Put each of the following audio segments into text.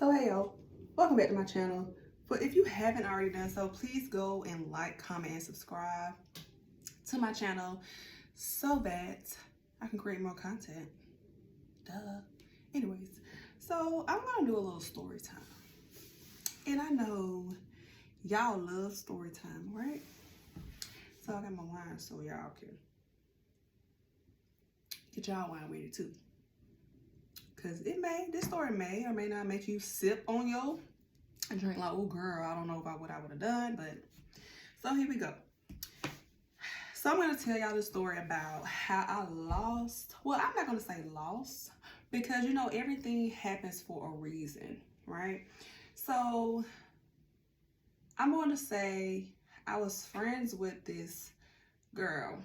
So hey y'all, welcome back to my channel. But if you haven't already done so, please go and like, comment, and subscribe to my channel so that I can create more content. Duh. Anyways, so I'm gonna do a little story time. And I know y'all love story time, right? So I got my wine so y'all can get y'all wine ready too. Cause this story may or may not make you sip on your drink like, oh girl, I don't know about what I would have done, but so here we go. So I'm gonna tell y'all the story about how I lost. Well, I'm not gonna say lost because you know everything happens for a reason, right? So I'm gonna say I was friends with this girl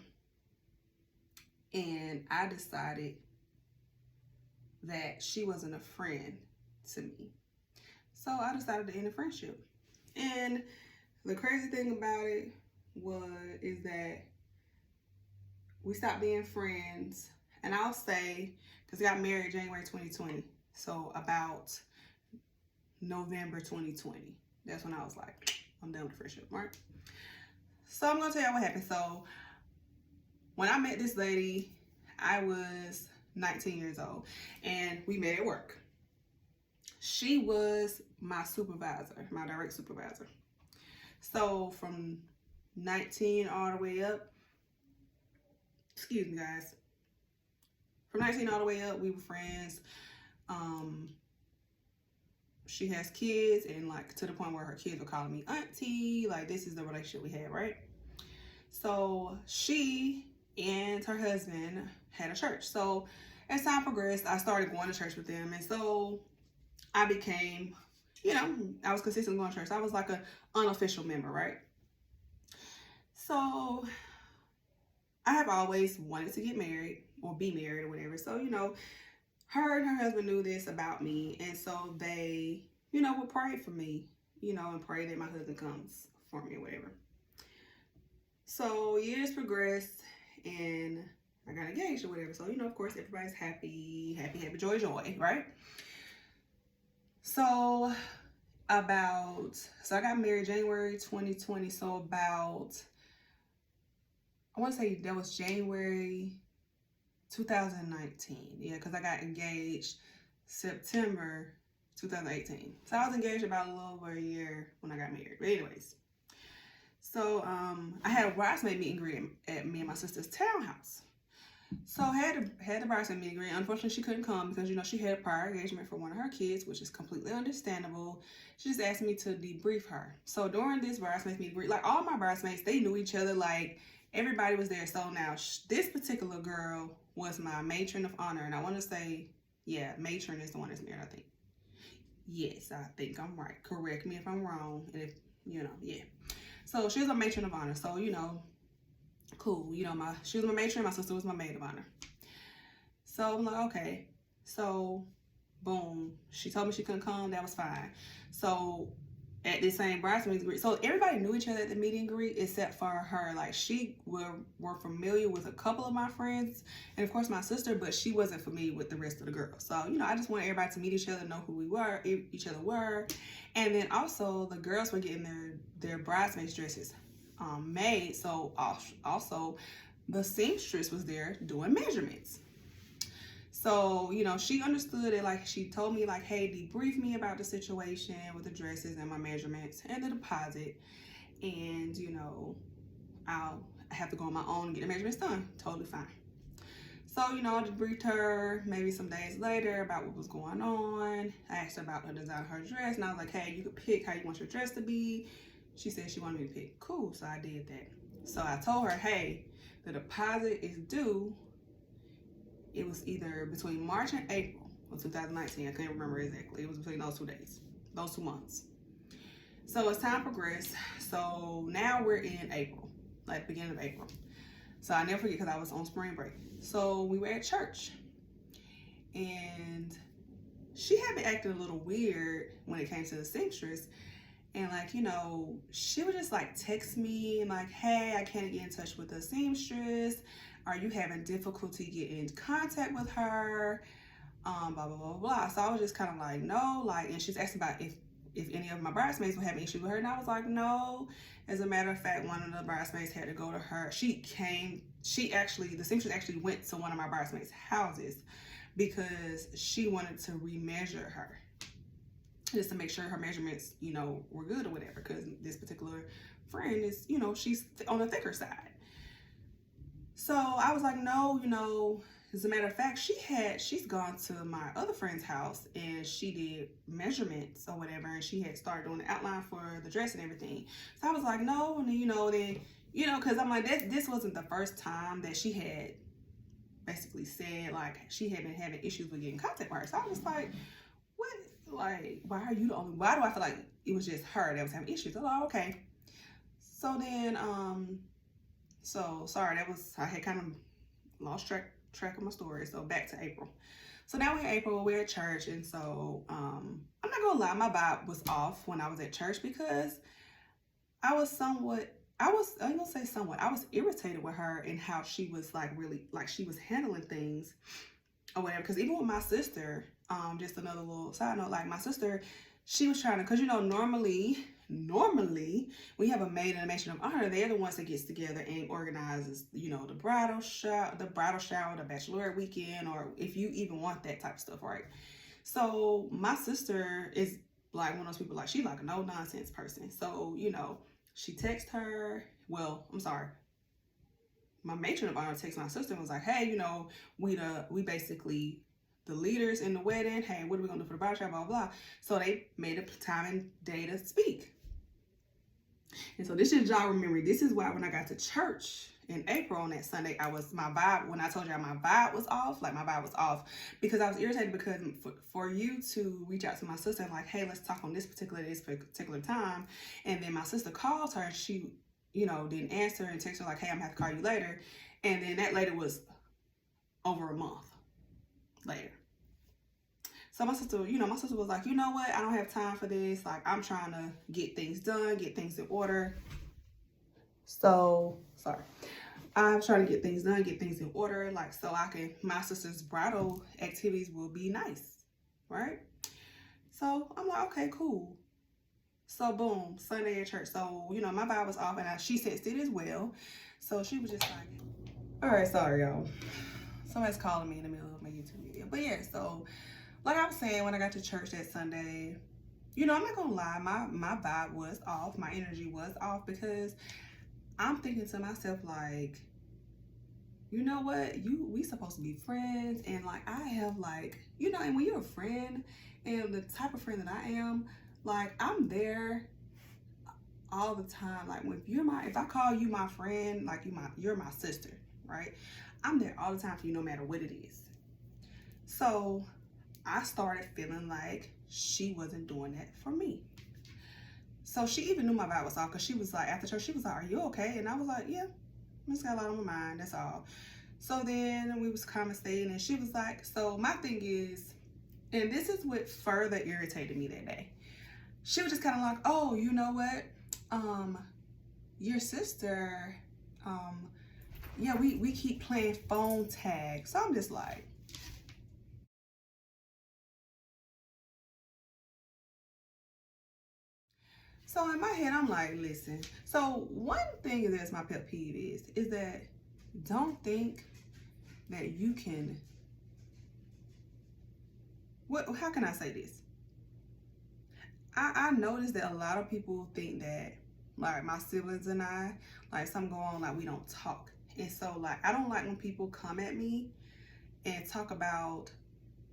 and I decided that she wasn't a friend to me. So I decided to end the friendship. And the crazy thing about it is that we stopped being friends. And I'll say, because I got married January 2020. So about November 2020. That's when I was like, I'm done with the friendship, right? So I'm going to tell you what happened. So when I met this lady, I was 19 years old. And we met at work. She was my supervisor, my direct supervisor. So from 19 all the way up, excuse me guys, from 19 all the way up, we were friends. She has kids and like to the point where her kids were calling me auntie. Like this is the relationship we had, right? So she and her husband had a church. So as time progressed, I started going to church with them. And so I became, you know, I was consistently going to church. I was like an unofficial member, right? So I have always wanted to get married or be married or whatever. So, you know, her and her husband knew this about me. And so they, you know, would pray for me, you know, and pray that my husband comes for me or whatever. So years progressed and I got engaged or whatever. So, you know, of course, everybody's happy, happy, happy, joy, joy, right? So I got married January 2020. So about, I want to say that was January 2019. Yeah, because I got engaged September 2018. So I was engaged about a little over a year when I got married. But anyways, so I had a bridesmaid meet and greet at me and my sister's townhouse. So I had the bridesmaid meet and greet. Unfortunately, she couldn't come because, you know, she had a prior engagement for one of her kids, which is completely understandable. She just asked me to debrief her. So during this bridesmaid meet and greet, like all my bridesmaids, they knew each other. Like everybody was there. So now this particular girl was my matron of honor. And I want to say, yeah, matron is the one that's married, I think. Yes, I think I'm right. Correct me if I'm wrong. And if, you know, yeah. So she was a matron of honor. So, you know, cool. You know, she was my matron. My sister was my maid of honor. So I'm like, okay. So, boom. She told me she couldn't come. That was fine. So at this same bridesmaid greet, so everybody knew each other at the meet and greet except for her. Like she were familiar with a couple of my friends and of course my sister, but she wasn't familiar with the rest of the girls. So, you know, I just wanted everybody to meet each other, know who each other were. And then also the girls were getting their bridesmaids dresses made. So also the seamstress was there doing measurements. So, you know, she understood it. Like she told me like, hey, debrief me about the situation with the dresses and my measurements and the deposit. And, you know, I have to go on my own and get the measurements done. Totally fine. So, you know, I debriefed her maybe some days later about what was going on. I asked her about the design of her dress and I was like, hey, you could pick how you want your dress to be. She said she wanted me to pick. Cool. So I did that. So I told her, hey, the deposit is due. It was either between March and April of 2019. I can't remember exactly. It was between those 2 days, those 2 months. So as time progressed, so now we're in April, like beginning of April. So I never forget because I was on spring break. So we were at church and she had been acting a little weird when it came to the seamstress. And like, you know, she would just like text me and like, hey, I can't get in touch with the seamstress. Are you having difficulty getting in contact with her? blah, blah, blah, blah. So I was just kind of like, no, like, and she's asking about if any of my bridesmaids were having issues with her. And I was like, no. As a matter of fact, one of the bridesmaids had to go to her. The seamstress actually went to one of my bridesmaids' houses because she wanted to remeasure her, just to make sure her measurements, were good or whatever, because this particular friend is, she's on the thicker side. So I was like, no, as a matter of fact, she's gone to my other friend's house and she did measurements or whatever, and she had started doing the outline for the dress and everything. So I was like, no, and then, because I'm like, this wasn't the first time that she had basically said, like, she had been having issues with getting contact with her. So I was like, what? Like, why are you the only, why do I feel like it was just her that was having issues? I was like, okay. So then, sorry, I had kind of lost track of my story. So back to April. So now we're in April, we're at church, and so I'm not gonna lie, my vibe was off when I was at church because I was irritated with her and how she was like really, like, she was handling things or whatever. Because even with my sister, just another little side note, like my sister, she was trying to, because normally when you have a maid and a matron of honor, they're the ones that gets together and organizes, the bridal shower, the bachelorette weekend, or if you even want that type of stuff, right? So my sister is like one of those people, like, she's like a no nonsense person. So she texted her. Well, I'm sorry. My matron of honor texted my sister and was like, hey, we basically the leaders in the wedding. Hey, what are we gonna do for the bridal shower? Blah, blah, blah. So they made a time and day to speak. And so this is y'all remember. This is why when I got to church in April on that Sunday, my vibe, when I told y'all my vibe was off, like my vibe was off because I was irritated because for you to reach out to my sister and like, hey, let's talk on this particular time. And then my sister calls her and she, didn't answer and text her like, hey, I'm gonna have to call you later. And then that later was over a month later. So my sister was like, you know what? I don't have time for this. Like, I'm trying to get things done, get things in order. So, sorry. I'm trying to get things done, get things in order. Like, so my sister's bridal activities will be nice, right? So I'm like, okay, cool. So boom, Sunday at church. So, my vibe was off and she sensed it as well. So she was just like, all right, sorry, y'all. Somebody's calling me in the middle of my YouTube video. But yeah, so like I was saying, when I got to church that Sunday, I'm not gonna lie, my vibe was off, my energy was off, because I'm thinking to myself, like, you know what, we supposed to be friends, and like I have like, and when you're a friend and the type of friend that I am, like, I'm there all the time. Like, if I call you my friend, like you're my sister, right? I'm there all the time for you, no matter what it is. So I started feeling like she wasn't doing that for me. So she even knew my vibe was off, because she was like, after church, she was like, are you okay? And I was like, yeah, I just got a lot on my mind, that's all. So then we was conversating and she was like, so my thing is, and this is what further irritated me that day. She was just kind of like, oh, you know what? Your sister, yeah, we keep playing phone tag. So I'm just like, so in my head, I'm like, listen. So one thing that's my pet peeve is that don't think that you can, how can I say this? I noticed that a lot of people think that, like, my siblings and I, like, something go on, like, we don't talk. And so, like, I don't like when people come at me and talk about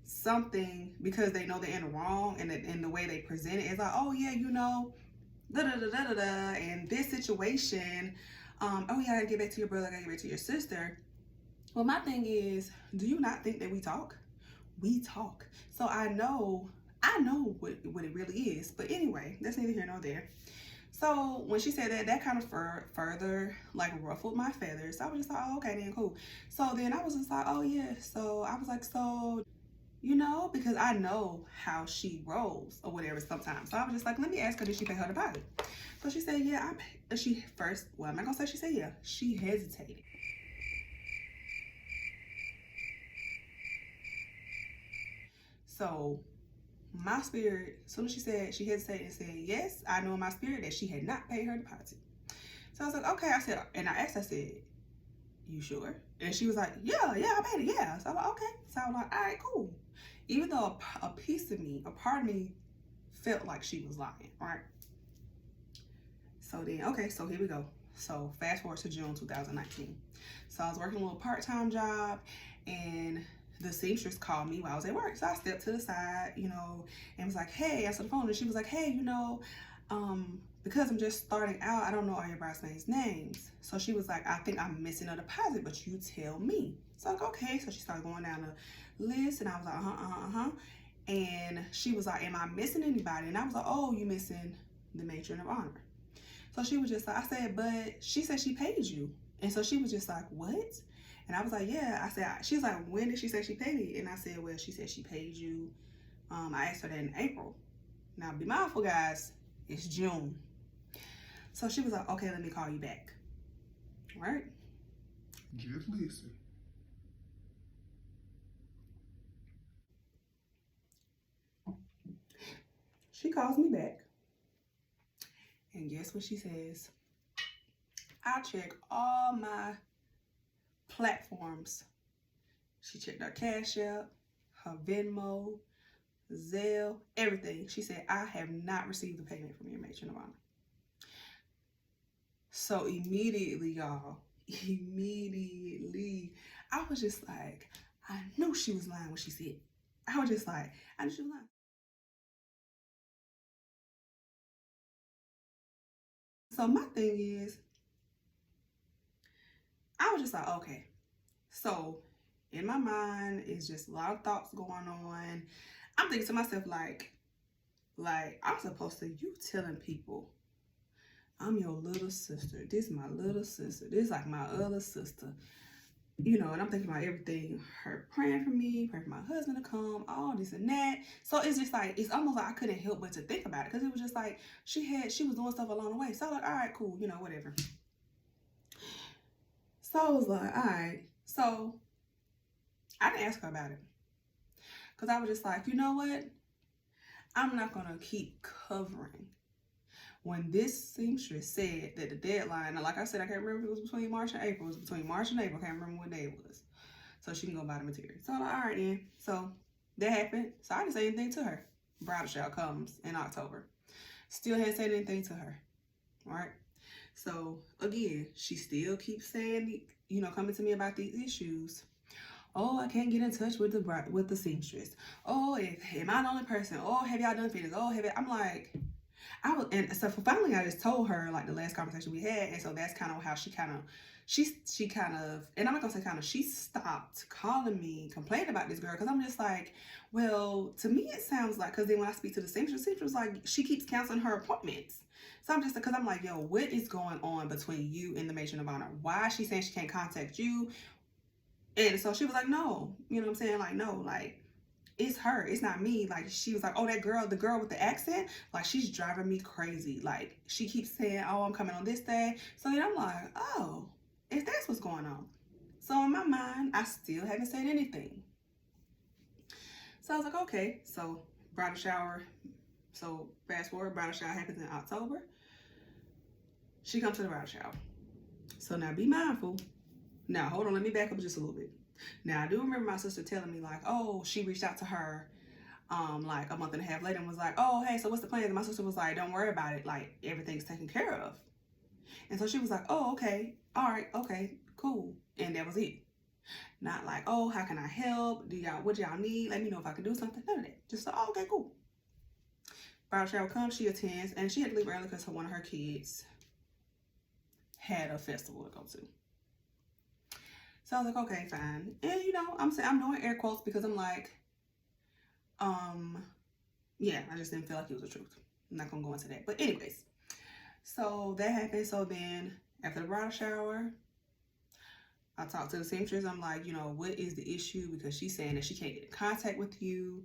something because they know they're in the wrong, and the way they present it is like, oh yeah, da da da da da da, and this situation, oh yeah, I gotta get back to your brother, I gotta get back to your sister. Well, my thing is, do you not think that we talk? We talk. So I know what it really is. But anyway, that's neither here nor there. So when she said that kind of further like ruffled my feathers. I was just like, oh, okay, then cool. So then I was just like, oh yeah. So I was like, so, because I know how she rolls or whatever sometimes. So I was just like, let me ask her, did she pay her deposit? So she said, yeah, I'm not gonna say she said yeah. She hesitated. So my spirit, as soon as she said, she hesitated and said, yes, I know in my spirit that she had not paid her deposit. So I was like, okay. I said, and I asked, I said, you sure? And she was like, yeah, I paid it, yeah. So I was like, okay. So I was like, all right, cool. Even though a piece of me, a part of me felt like she was lying, right? So then, okay, so here we go. So fast forward to June 2019. So I was working a little part-time job, and the seamstress called me while I was at work. So I stepped to the side, you know, and was like, hey, answer the phone. And she was like, hey, you know, because I'm just starting out, I don't know all your bridesmaids' names. So she was like, I think I'm missing a deposit, but you tell me. So I was like, okay. So she started going down the list, and I was like, And she was like, am I missing anybody? And I was like, oh, you missing the matron of honor. So she was just like, I said, but she said she paid you. And so she was just like, what? And I was like, yeah. I said, she's like, when did she say she paid me? And I said, well, she said she paid you. I asked her that in April. Now, be mindful, guys, it's June. So she was like, okay, let me call you back. Right? Just listen. She calls me back. And guess what she says? I check all my platforms. She checked her Cash App, her Venmo, Zelle, everything. She said, I have not received the payment from your matron of honor. So immediately, y'all, I was just like, I knew she was lying when she said it. I was just like, I knew she was lying. So my thing is, I was just like, okay. So in my mind, it's just a lot of thoughts going on. I'm thinking to myself, like I'm supposed to, you telling people, I'm your little sister. This is my little sister. This is like my other sister. You know, and I'm thinking about everything, her praying for me, praying for my husband to come, all this and that. So it's just like, it's almost like I couldn't help but to think about it, because it was just like, she was doing stuff along the way. So I was like, all right, cool, you know, whatever. So I was like, all right. So I didn't ask her about it, because I was just like, you know what? I'm not going to keep covering. When this seamstress said that the deadline, like I said, I can't remember if it was between March and April. It was between March and April. I can't remember what day it was. So she can go buy the material. So I'm like, all right then. So that happened. So I didn't say anything to her. Bridal shower comes in October. Still hadn't said anything to her. All right. So again, she still keeps saying, you know, coming to me about these issues. Oh, I can't get in touch with the seamstress. Oh, am I the only person? Oh, have y'all done fittings? Oh, I'm like, and so finally I just told her, like, the last conversation we had, and so that's kind of how she kind of, and I'm not gonna say kind of, she stopped calling me, complaining about this girl, because I'm just like, well, to me it sounds like, because then when I speak to the seamstress was like, she keeps canceling her appointments. So I'm just, because I'm like, yo, what is going on between you and the matron of honor? Why is she saying she can't contact you? And so she was like, no, you know what I'm saying? Like, no, like, it's her, it's not me. Like, she was like, oh, that girl, the girl with the accent, like, she's driving me crazy. Like, she keeps saying, oh, I'm coming on this day. So then I'm like, oh, if that's what's going on. So in my mind, I still haven't said anything. So I was like, okay. So bridal shower. So fast forward, bridal shower happens in October. She comes to the bridal shower. So now be mindful. Now, hold on, let me back up just a little bit. Now, I do remember my sister telling me, like, oh, she reached out to her like a month and a half later and was like, oh, hey, so what's the plan? And my sister was like, don't worry about it. Like, everything's taken care of. And so she was like, oh, okay. All right. Okay, cool. And that was it. Not like, oh, how can I help? What y'all need? Let me know if I can do something. None of that. Just like, oh, okay, cool. Bridal shower comes, she attends, and she had to leave early because one of her kids had a festival to go to. So I was like, okay, fine. And you know, I'm doing air quotes because I'm like, yeah, I just didn't feel like it was the truth. I'm not gonna go into that. But anyways, so that happened. So then after the bridal shower, I talked to the seamstress. I'm like, you know, what is the issue? Because she's saying that she can't get in contact with you.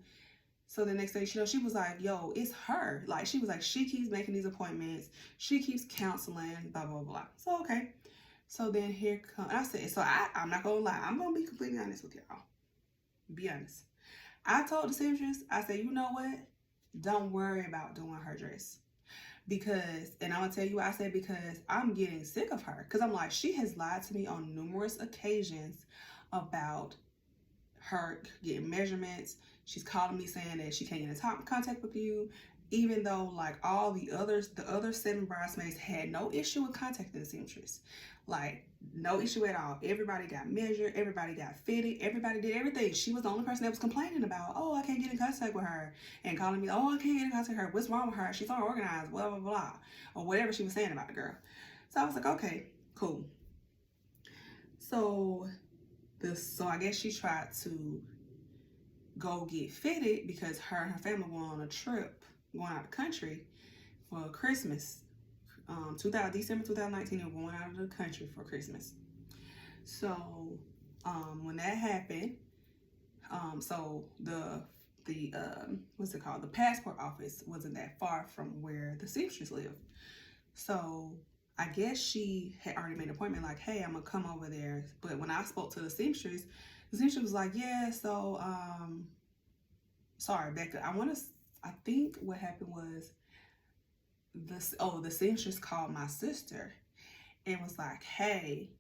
So the next day, you know, she was like, yo, it's her. Like, she was like, she keeps making these appointments. She keeps counseling, blah, blah, blah. So, okay. So then I said, so I'm not going to lie. I'm going to be completely honest with y'all. Be honest. I told the seamstress, I said, you know what? Don't worry about doing her dress. Because, and I'm gonna tell you what I said, because I'm getting sick of her. Because I'm like, she has lied to me on numerous occasions about her getting measurements. She's calling me saying that she can't get in contact with you, even though like all the other 7 bridesmaids had no issue with contacting the seamstress. Like, no issue at all. Everybody got measured, everybody got fitted, everybody did everything. She was the only person that was complaining about, oh, I can't get in contact with her, and calling me, oh, I can't get in contact with her. What's wrong with her? She's unorganized, blah, blah, blah, or whatever she was saying about the girl. So I was like, okay, cool. So I guess she tried to go get fitted because her and her family were on a trip going out of the country for Christmas. December 2019, they were going out of the country for Christmas. So when that happened, so the what's it called? The passport office wasn't that far from where the seamstress lived. So I guess she had already made an appointment, like, hey, I'm gonna come over there. But when I spoke to the seamstress was like, yeah, so sorry, Becca. I think what happened was the seamstress called my sister and was like, hey,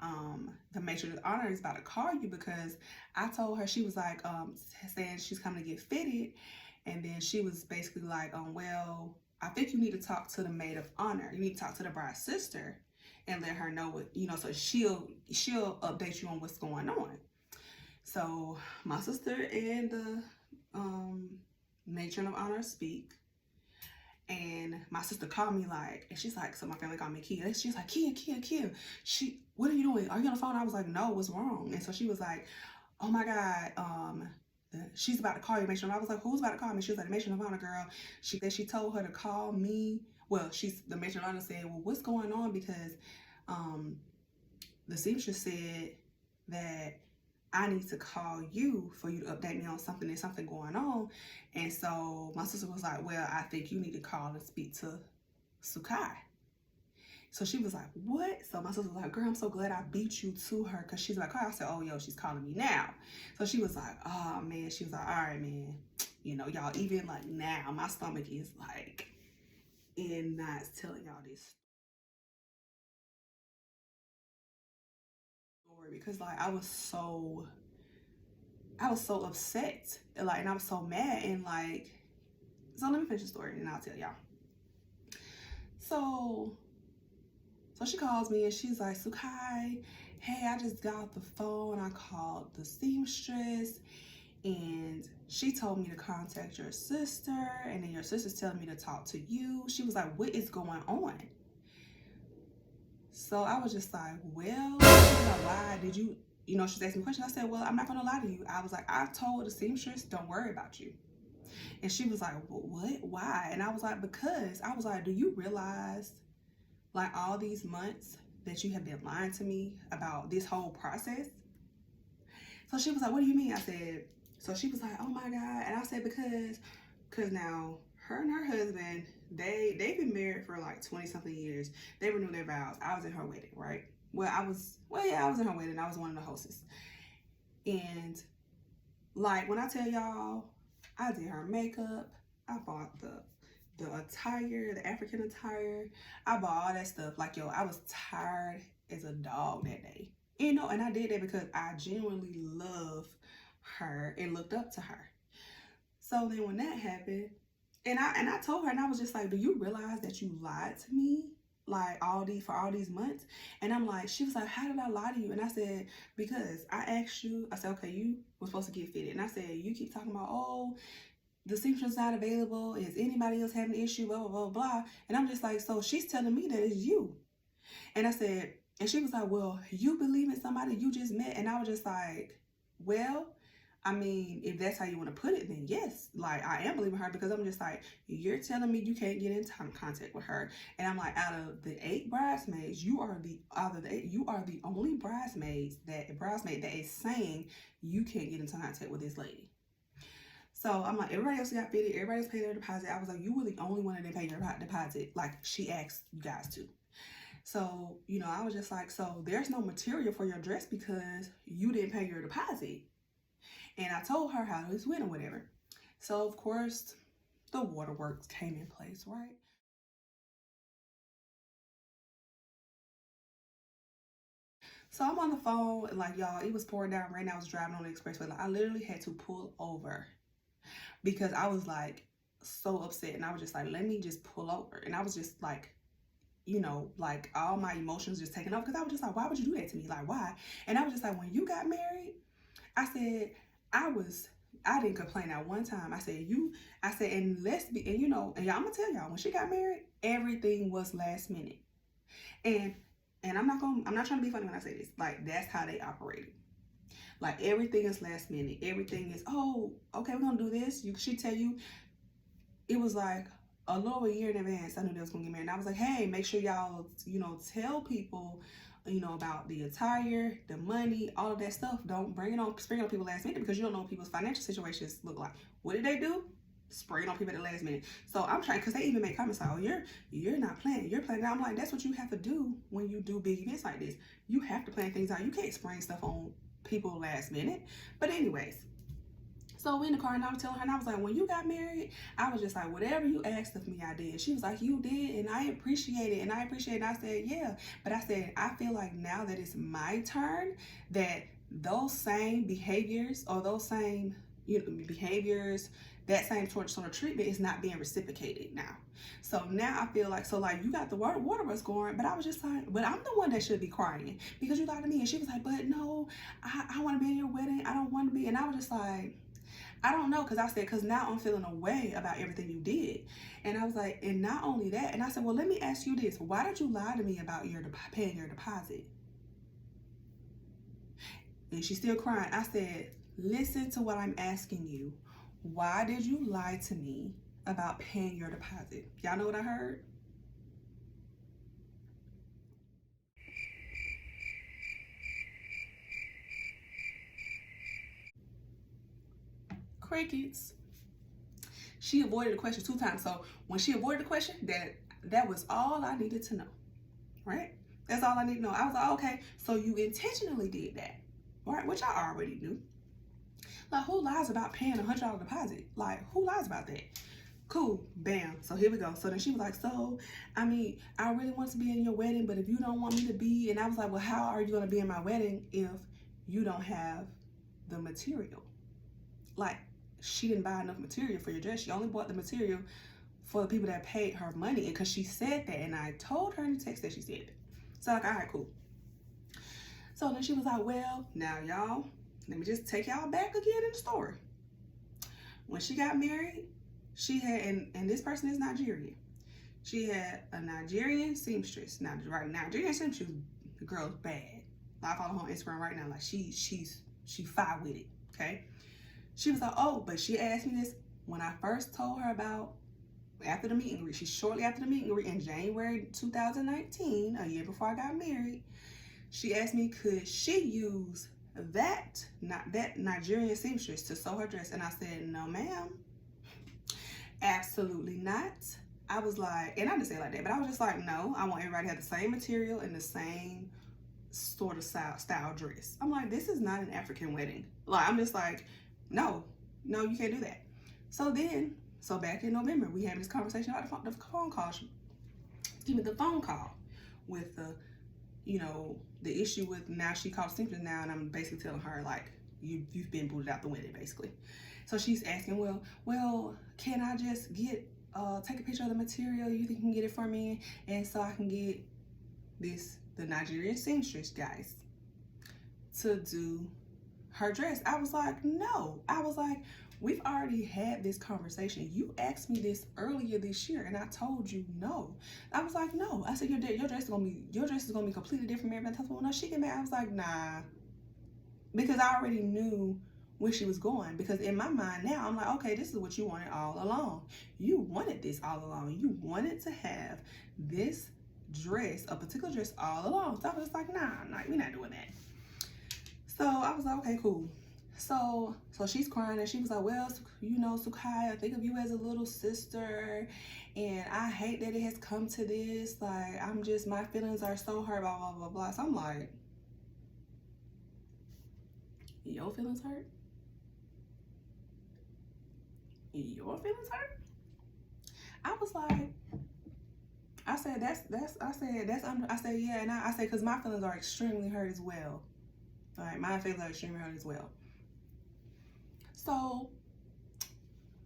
the matron of honor is about to call you, because I told her, she was like, saying she's coming to get fitted, and then she was basically like, well, I think you need to talk to the maid of honor. You need to talk to the bride's sister and let her know what, so she'll update you on what's going on. So my sister and the matron of honor speak, and my sister called me, like, and she's like, so my family called me Kia. She's like, Kia. What are you doing? Are you on the phone? I was like, no, what's wrong? And so she was like, oh my God, she's about to call you, matron. I was like, who's about to call me? She was like, the matron of honor, girl. She told her to call me. Well, the matron of honor said, well, what's going on? Because the seamstress said that I need to call you for you to update me on something. There's something going on. And so my sister was like, well, I think you need to call and speak to Sukai. So she was like, what? So my sister was like, girl, I'm so glad I beat you to her, because she's like, oh, I said, oh, yo, she's calling me now. So she was like, oh, man. She was like, all right, man. Y'all, even like now, my stomach is like in knots telling y'all this story, because like I was so upset, and I was so mad, and like, so let me finish the story and I'll tell y'all. So she calls me and she's like, Sukai, hey, I just got off the phone. I called the seamstress and she told me to contact your sister, and then your sister's telling me to talk to you. She was like, what is going on? So I was just like, well, why did you, she's asking me questions. I said, well, I'm not going to lie to you. I was like, I told the seamstress, don't worry about you. And she was like, well, what? Why? And I was like, because, I was like, do you realize, like, all these months that you have been lying to me about this whole process? So she was like, what do you mean? I said, so she was like, oh my God. And I said, because now her and her husband, they've been married for like 20 something years. They renewed their vows. I was in her wedding, right? I was in her wedding. I was one of the hostess. And like, when I tell y'all, I did her makeup. I bought the attire, the African attire. I bought all that stuff. Like, yo, I was tired as a dog that day. And I did that because I genuinely love her and looked up to her. So then when that happened, and I told her, and I was just like, do you realize that you lied to me? Like, for all these months? And I'm like, she was like, how did I lie to you? And I said, because I asked you, I said, okay, you were supposed to get fitted. And I said, you keep talking about, oh, the seamstress not available. Is anybody else having an issue? Blah, blah, blah, blah. And I'm just like, so she's telling me that it's you. And I said, and she was like, well, you believe in somebody you just met? And I was just like, well, I mean, if that's how you want to put it, then yes. Like, I am believing her, because I'm just like, you're telling me you can't get in contact with her. And I'm like, out of the 8 bridesmaids, you are the only bridesmaid that is saying you can't get into contact with this lady. So I'm like, everybody else got fitted. Everybody else paid their deposit. I was like, you were the only one that didn't pay your deposit, like she asked you guys to. So, I was just like, so there's no material for your dress because you didn't pay your deposit. And I told her how this went or whatever. So of course, the waterworks came in place, right? So I'm on the phone, like y'all, it was pouring down rain. I was driving on the expressway. Like I literally had to pull over because I was like so upset, and I was just like, let me just pull over. And I was just like, like all my emotions just taken off because I was just like, why would you do that to me? Like, why? And I was just like, when you got married, I said, I didn't complain at one time. I said, and let's be, and and y'all, I'm gonna tell y'all, when she got married, everything was last minute. And I'm not trying to be funny when I say this. Like, that's how they operated. Like, everything is last minute. Everything is, oh, okay, we're gonna do this. She tell you, it was like a little over a year in advance. I knew they was gonna get married. And I was like, hey, make sure y'all, tell people, about the attire, the money, all of that stuff. Don't spring it on people last minute because you don't know what people's financial situations look like. What did they do? Spray it on people at the last minute. So I'm trying, because they even make comments like, oh, you're not planning, you're planning. I'm like, that's what you have to do when you do big events like this. You have to plan things out. You can't spring stuff on people last minute. But anyways, so we in the car, and I was telling her, and I was like, when you got married, I was just like, whatever you asked of me, I did. She was like, you did, and I appreciate it, and I appreciate it. And I said, yeah, but I said, I feel like now that it's my turn, that those same behaviors, or those same behaviors, that same sort of treatment is not being reciprocated now. So now I feel like, you got the water was going, but I was just like, but I'm the one that should be crying because you lied to me. And she was like, but no, I want to be in your wedding. I don't want to be. And I was just like, I don't know, because I said, because now I'm feeling a way about everything you did. And I was like, and not only that, and I said, well, let me ask you this. Why did you lie to me about paying your deposit? And she's still crying. I said, listen to what I'm asking you. Why did you lie to me about paying your deposit? Y'all know what I heard? Crickets. She avoided the question 2 times. So when she avoided the question, that was all I needed to know, right? That's all I need to know. I was like, okay, so you intentionally did that, right? Which I already knew. Like, who lies about paying $100 deposit? Like, who lies about that? Cool, bam. So here we go. So then she was like, so, I mean, I really want to be in your wedding, but if you don't want me to be, and I was like, well, how are you going to be in my wedding if you don't have the material? Like, she didn't buy enough material for your dress. She only bought the material for the people that paid her money, because she said that, and I told her in the text that she said it. So like, all right, cool. So then she was like, well, now y'all, let me just take y'all back again in the story. When she got married, she had, and this person is Nigerian. She had a Nigerian seamstress. Now, right, Nigerian seamstress, the girl's bad. I follow her on Instagram right now. Like, she fire with it, okay? She was like, oh, but she asked me this when I first told her about after the meet and greet. Shortly after the meet and greet in January 2019, a year before I got married. She asked me, could she use that Nigerian seamstress to sew her dress? And I said, no, ma'am, absolutely not. I was like, and I didn't say it like that, but I was just like, no, I want everybody to have the same material and the same sort of style dress. I'm like, this is not an African wedding. Like, I'm just like, no, you can't do that. So back in November, we had this conversation about the phone call. The phone call with the issue with, now she called seamstress now, and I'm basically telling her, like, you've been booted out the wedding, basically. So she's asking, well, can I just take a picture of the material? You think you can get it for me? And so I can get the Nigerian seamstress guys to do her dress. I was like, no. I was like, we've already had this conversation. You asked me this earlier this year, and I told you no. I was like, no. I said, your dress is gonna be completely different from everybody else. Well, no, she get mad. I was like, nah, because I already knew where she was going. Because in my mind now, I'm like, okay, this is what you wanted all along. You wanted this all along. You wanted to have this dress, a particular dress, all along. So I was just like, nah, we're not doing that. So I was like, okay, cool. So she's crying, and she was like, well, Sukai, I think of you as a little sister, and I hate that it has come to this. Like, my feelings are so hurt, blah, blah, blah, blah. So I'm like, your feelings hurt? your feelings hurt? I was like, I said, yeah, and I said, because my feelings are extremely hurt as well. All right, my feelings are extremely hurt as well. So,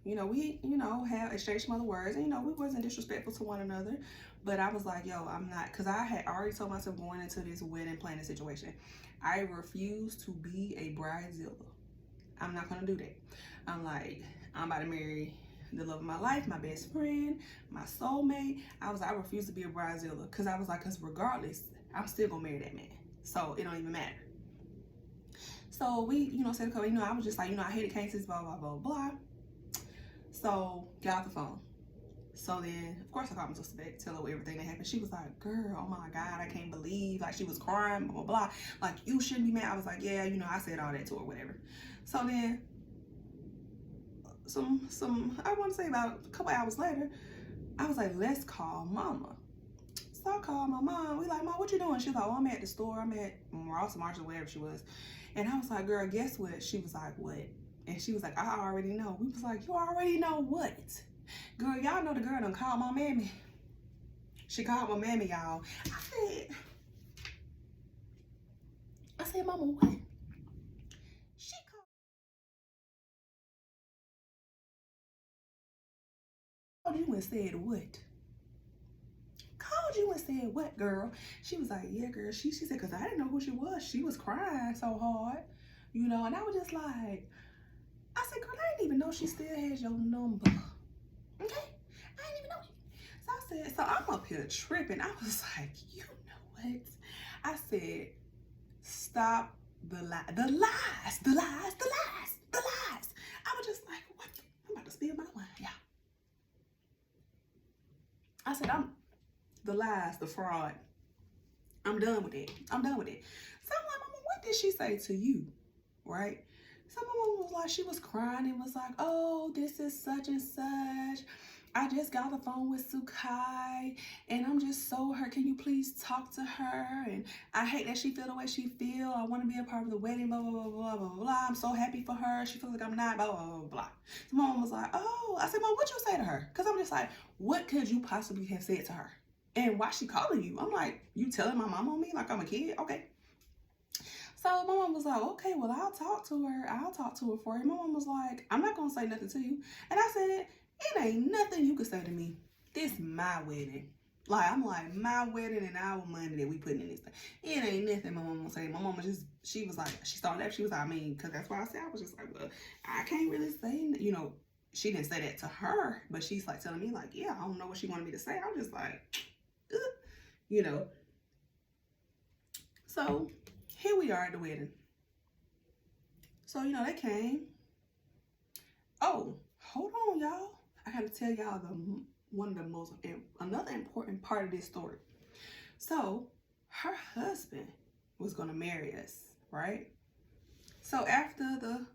we, have exchanged some other words, and, we wasn't disrespectful to one another, but I was like, yo, I'm not, because I had already told myself going into this wedding planning situation, I refuse to be a bridezilla. I'm not going to do that. I'm like, I'm about to marry the love of my life, my best friend, my soulmate. I refuse to be a bridezilla, because I was like, because regardless, I'm still going to marry that man. So it don't even matter. So we, said, okay, I was just like, I hated cases, blah, blah, blah, blah. So got off the phone. So then, of course, I called my sister back, tell her everything that happened. She was like, girl, oh my God, I can't believe, like, she was crying, blah, blah, blah. Like, you shouldn't be mad. I was like, yeah, I said all that to her, whatever. So then, I want to say about a couple hours later, I was like, let's call mama. So I called my mom. We like, Mom, what you doing? She was like, oh, I'm at the store. I'm at Ross or Marshall, wherever she was. And I was like, girl, guess what? She was like, what? And she was like, I already know. We was like, you already know what? Girl, y'all know the girl done called my mammy. She called my mammy, y'all. I said, Mama, what? She called you and said what? Called you and said what, girl? She was like, yeah, girl. She said, because I didn't know who she was. She was crying so hard, and I was just like, I said, girl, I didn't even know she still has your number. Okay? I didn't even know. So I said, so I'm up here tripping. I was like, you know what? I said, stop the lies. The lies. The lies. The lies. The lies. I was just like, what? I'm about to spill my wine, y'all. I said, the lies, the fraud. I'm done with it. I'm done with it. So I'm like, Mama, what did she say to you? Right? So my mom was like, she was crying and was like, oh, this is such and such. I just got the phone with Sukai and I'm just so hurt. Can you please talk to her? And I hate that she feel the way she feel. I want to be a part of the wedding, blah, blah, blah, blah, blah, blah. I'm so happy for her. She feels like I'm not, blah, blah, blah, blah. So my mom was like, oh. I said, Mom, what'd you say to her? Because I'm just like, what could you possibly have said to her? And why she calling you? I'm like, you telling my mom on me like I'm a kid? Okay. So my mom was like, okay, well, I'll talk to her. I'll talk to her for you. My mom was like, I'm not going to say nothing to you. And I said, it ain't nothing you could say to me. This my wedding. Like, I'm like, my wedding and our money that we putting in this thing. It ain't nothing my mama say. My mama just, she was like, she started laughing. She was like, I mean, because that's why I said, I was just like, well, I can't really say, she didn't say that to her. But she's like telling me like, yeah, I don't know what she wanted me to say. I'm just like, So here we are at the wedding. So, they came. Oh, hold on, y'all. I got to tell y'all another important part of this story. So, her husband was going to marry us, right? So, after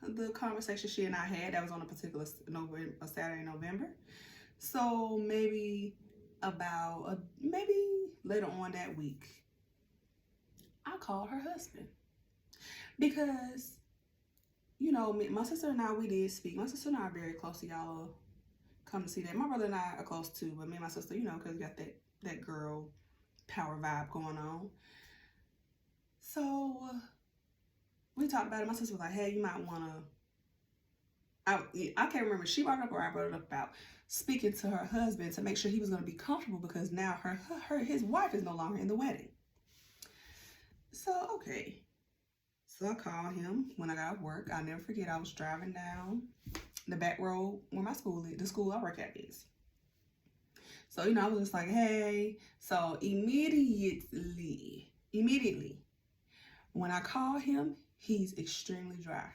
the conversation she and I had, that was on a particular Saturday in November. So, maybe later on that week, I called her husband because, my sister and I, we did speak. My sister and I are very close, to y'all come to see that. My brother and I are close too, but me and my sister, because we got that girl power vibe going on. So we talked about it. My sister was like, hey, you might want to, I can't remember. She brought it up or I brought it up about speaking to her husband to make sure he was going to be comfortable because now his wife is no longer in the wedding. So, okay. So I called him when I got off work. I'll never forget, I was driving down the back road where my school is, the school I work at is. So, I was just like, hey. So immediately, when I call him, he's extremely dry.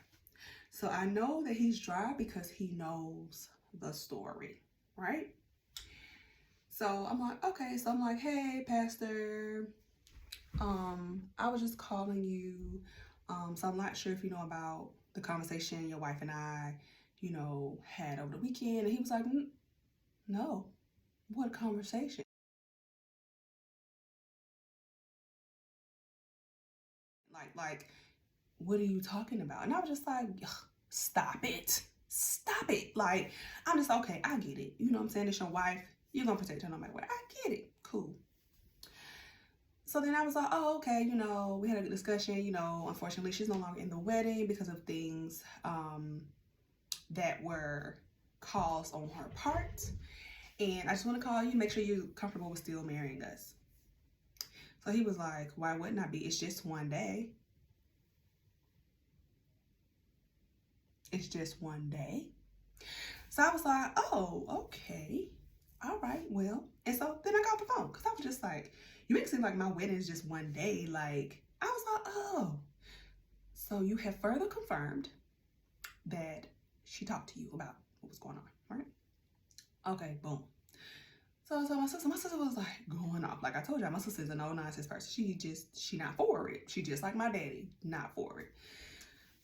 So I know that he's dry because he knows the story, right? So I'm like, okay. So I'm like, hey, Pastor, I was just calling you. So I'm not sure if you know about the conversation your wife and I, had over the weekend. And he was like, no, what conversation? Like, what are you talking about? And I was just like, stop it. Stop it. Like, I'm just okay, I get it. You know what I'm saying? It's your wife. You're gonna protect her no matter what. I get it. Cool. So then I was like, oh, okay, you know, we had a good discussion. You know, unfortunately, she's no longer in the wedding because of things that were caused on her part. And I just want to call you, make sure you're comfortable with still marrying us. So he was like, why wouldn't I be? It's just one day. It's just one day. So I was like, oh, okay. All right, well. And so then I got off the phone because I was just like, you make it seem like my wedding is just one day. Like, I was like, oh. So you have further confirmed that she talked to you about what was going on, right? Okay, boom. So I told my sister was like going off. Like I told y'all, my sister's a no nonsense person. She not for it. She just like my daddy, not for it.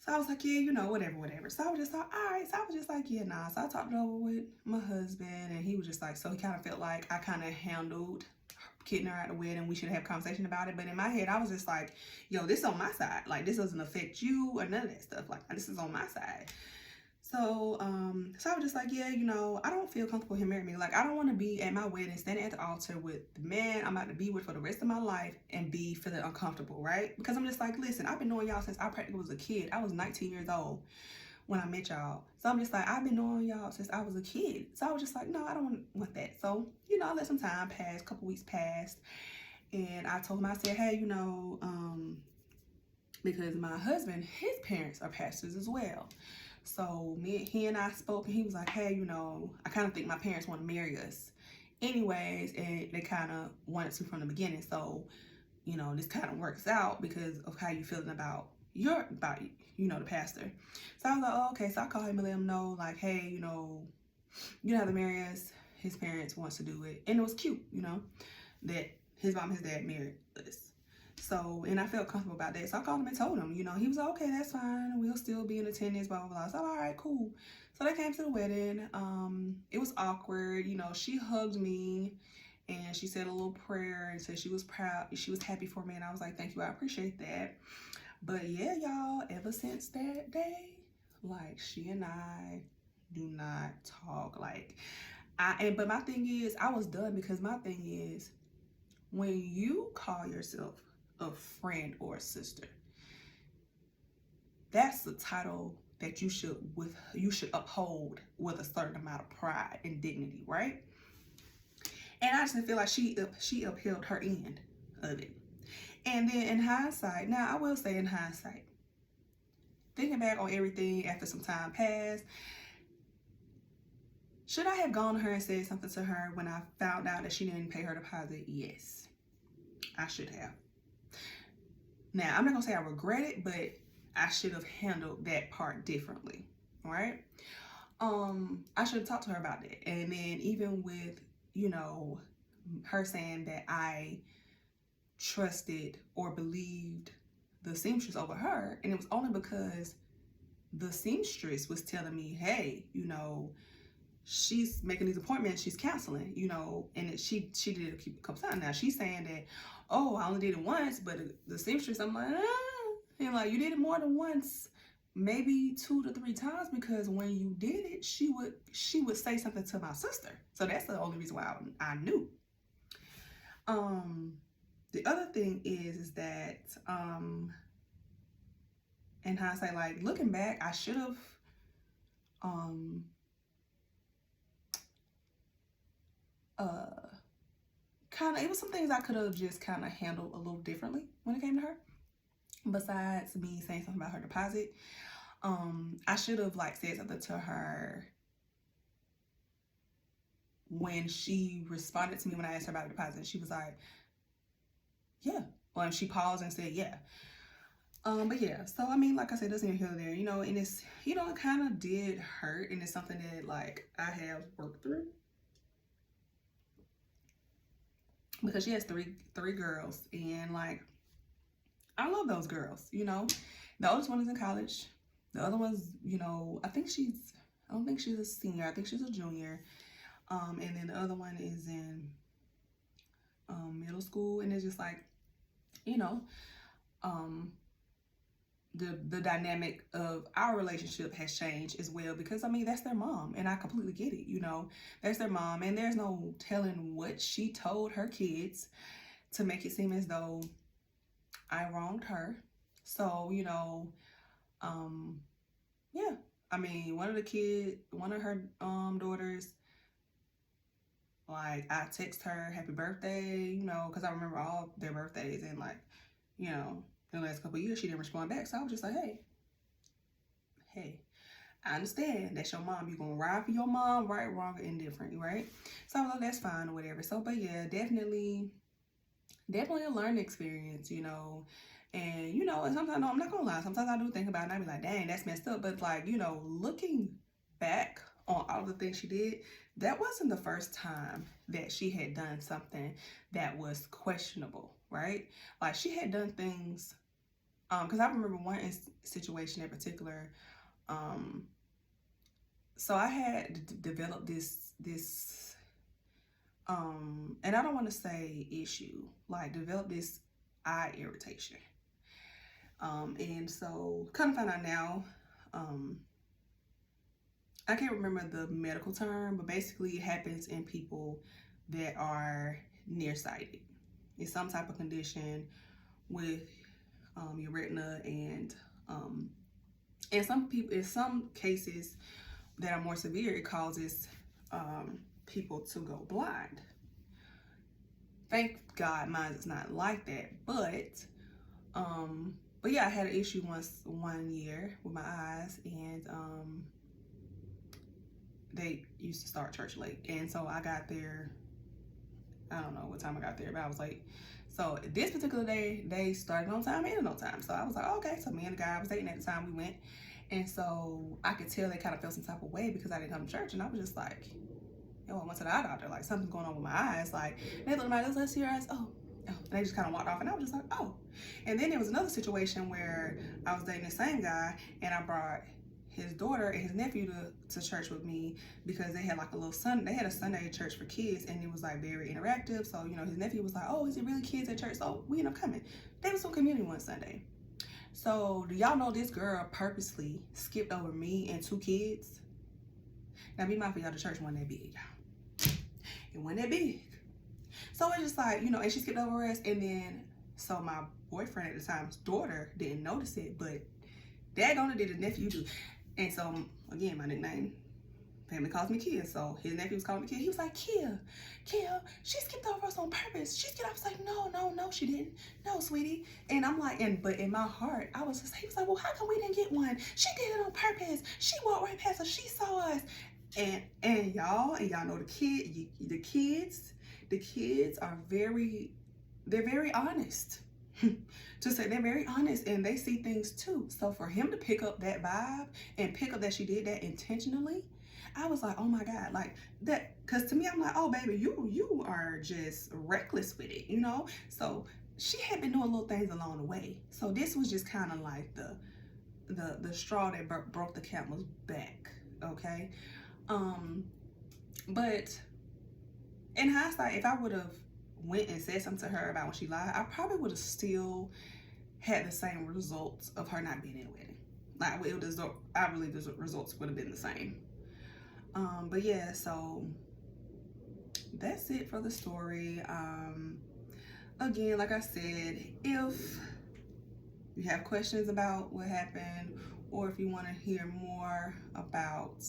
So I was like, yeah, you know, whatever. So I was just like, all right. So I was just like, yeah, nah. So I talked it over with my husband, and he was just like, so he kind of felt like I kind of handled getting her out of the wedding. We should have a conversation about it. But in my head, I was just like, yo, this on my side. Like, this doesn't affect you or none of that stuff. Like, this is on my side. So I was just like, yeah, you know, I don't feel comfortable him marrying me. Like, I don't want to be at my wedding, standing at the altar with the man I'm about to be with for the rest of my life and be feeling uncomfortable, right? Because I'm just like, listen, I've been knowing y'all since I practically was a kid. I was 19 years old when I met y'all. So I'm just like, I've been knowing y'all since I was a kid. So I was just like, no, I don't want that. So, you know, I let some time pass, a couple weeks passed. And I told him, I said, hey, you know, because my husband, his parents are pastors as well. So he and I spoke, and he was like, hey, you know, I kind of think my parents want to marry us anyways, and they kind of wanted to from the beginning. So, you know, this kind of works out because of how you feeling about you know, the pastor. So I was like, oh, okay. So I called him and let him know, like, hey, you know, you don't have to marry us. His parents wants to do it. And it was cute, you know, that his mom and his dad married us. So, and I felt comfortable about that. So I called him and told him, you know, he was like, okay, that's fine. We'll still be in attendance, blah, blah, blah. So, all right, cool. So they came to the wedding. It was awkward. You know, she hugged me and she said a little prayer and said she was proud. She was happy for me. And I was like, thank you. I appreciate that. But yeah, y'all, ever since that day, like, she and I do not talk. Like, but my thing is, I was done because my thing is, when you call yourself a friend or a sister, that's the title that you should uphold with a certain amount of pride and dignity, right? And I just feel like she upheld her end of it. And then in hindsight, now I will say in hindsight, thinking back on everything after some time passed, should I have gone to her and said something to her when I found out that she didn't pay her deposit? Yes, I should have. Now, I'm not gonna say I regret it, but I should have handled that part differently, right? I should have talked to her about that. And then even with, you know, her saying that I trusted or believed the seamstress over her, and it was only because the seamstress was telling me, hey, you know, she's making these appointments, she's canceling, you know, and she did it a couple times. Now she's saying that, oh, I only did it once, but the seamstress, I'm like, and like, you did it more than once, maybe 2 to 3 times, because when you did it, she would say something to my sister. So that's the only reason why I knew. The other thing is that in hindsight, like, looking back, I should have it was some things I could have just kind of handled a little differently when it came to her, besides me saying something about her deposit. I should have like said something to her when she responded to me when I asked her about the deposit. She was like, yeah. Well, and she paused and said, yeah. But yeah, so I mean, like I said, doesn't even heal there, you know, and it's, you know, it kind of did hurt, and it's something that like I have worked through, because she has three girls, and like, I love those girls, you know. The oldest one is in college. The other one's, you know, I don't think she's a senior. I think she's a junior. And then the other one is in middle school, and it's just like, you know, the dynamic of our relationship has changed as well, because I mean that's their mom and I completely get it, you know. That's their mom and there's no telling what she told her kids to make it seem as though I wronged her. So, you know, yeah. I mean, one of her daughters, like I text her happy birthday, you know, because I remember all their birthdays, and like, you know, in the last couple of years she didn't respond back. So I was just like, hey, I understand that's your mom. You gonna ride for your mom, right, wrong, or indifferent, right? So I was like, that's fine or whatever. So, but yeah, definitely a learning experience, you know. And you know, and sometimes, no, I'm not gonna lie, sometimes I do think about it and I be like, dang, that's messed up. But like, you know, looking back on all the things she did, that wasn't the first time that she had done something that was questionable, right? Like she had done things, because I remember one situation in particular. So I had developed this and I don't want to say issue, like develop this eye irritation. And so come to find out now, I can't remember the medical term, but basically it happens in people that are nearsighted. It's some type of condition with your retina, and in some cases that are more severe, it causes people to go blind. Thank God mine is not like that, but yeah, I had an issue one year with my eyes, and they used to start church late, and so I got there, I don't know what time I got there, but I was late. So this particular day, they started on time and on time. So I was like, oh, okay. So me and the guy I was dating at the time, we went. And so I could tell they kind of felt some type of way because I didn't come to church. And I was just like, yo, I went to the eye doctor. Like, something's going on with my eyes. Like, they looked at my eyes, let's see your eyes. Oh. And they just kind of walked off. And I was just like, oh. And then there was another situation where I was dating the same guy, and I brought his daughter and his nephew to church with me because they had like a little they had a Sunday church for kids, and it was like very interactive. So, you know, his nephew was like, oh, is it really kids at church? So we ended up coming. They was on communion one Sunday. So do y'all know this girl purposely skipped over me and two kids? Now be mindful, y'all, the church wasn't that big, y'all. It wasn't that big. So it's just like, you know, and she skipped over us, and then so my boyfriend at the time's daughter didn't notice it, but daggone it, did his nephew do. And so, again, my nickname, family calls me Kia. So his nephew was calling me Kia. He was like, Kia, she skipped over us on purpose. I was like, no, she didn't. No, sweetie. And I'm like, but in my heart, I was just, he was like, well, how come we didn't get one? She did it on purpose. She walked right past us. She saw us. And y'all know the kids are they're very honest. To say they're very honest, and they see things too. So for him to pick up that vibe and pick up that she did that intentionally, I was like, oh my God, like that. Because to me, I'm like, oh baby, you are just reckless with it, you know. So she had been doing little things along the way. So this was just kind of like the straw that broke the camel's back. Okay, but in hindsight, if I would have went and said something to her about when she lied, I probably would have still had the same results of her not being in the wedding. Like, I believe the results would have been the same. But yeah, so that's it for the story. Again, like I said, if you have questions about what happened, or if you want to hear more about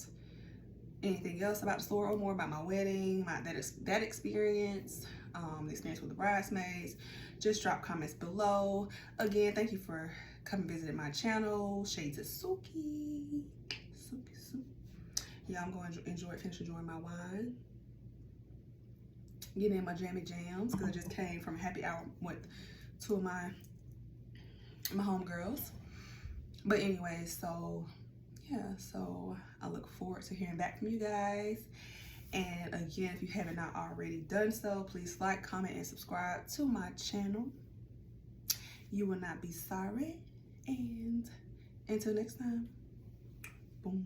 anything else about the story, or more about my wedding, that experience, the experience with the bridesmaids, just drop comments below. Again, thank you for coming visiting my channel, Shades of Suki. Yeah, I'm going to finish enjoying my wine, getting in my jammy jams, because I just came from a happy hour with two of my homegirls. But anyway, so yeah, so I look forward to hearing back from you guys. And again, if you haven't not already done so, please like, comment, and subscribe to my channel. You will not be sorry. And until next time. Boom.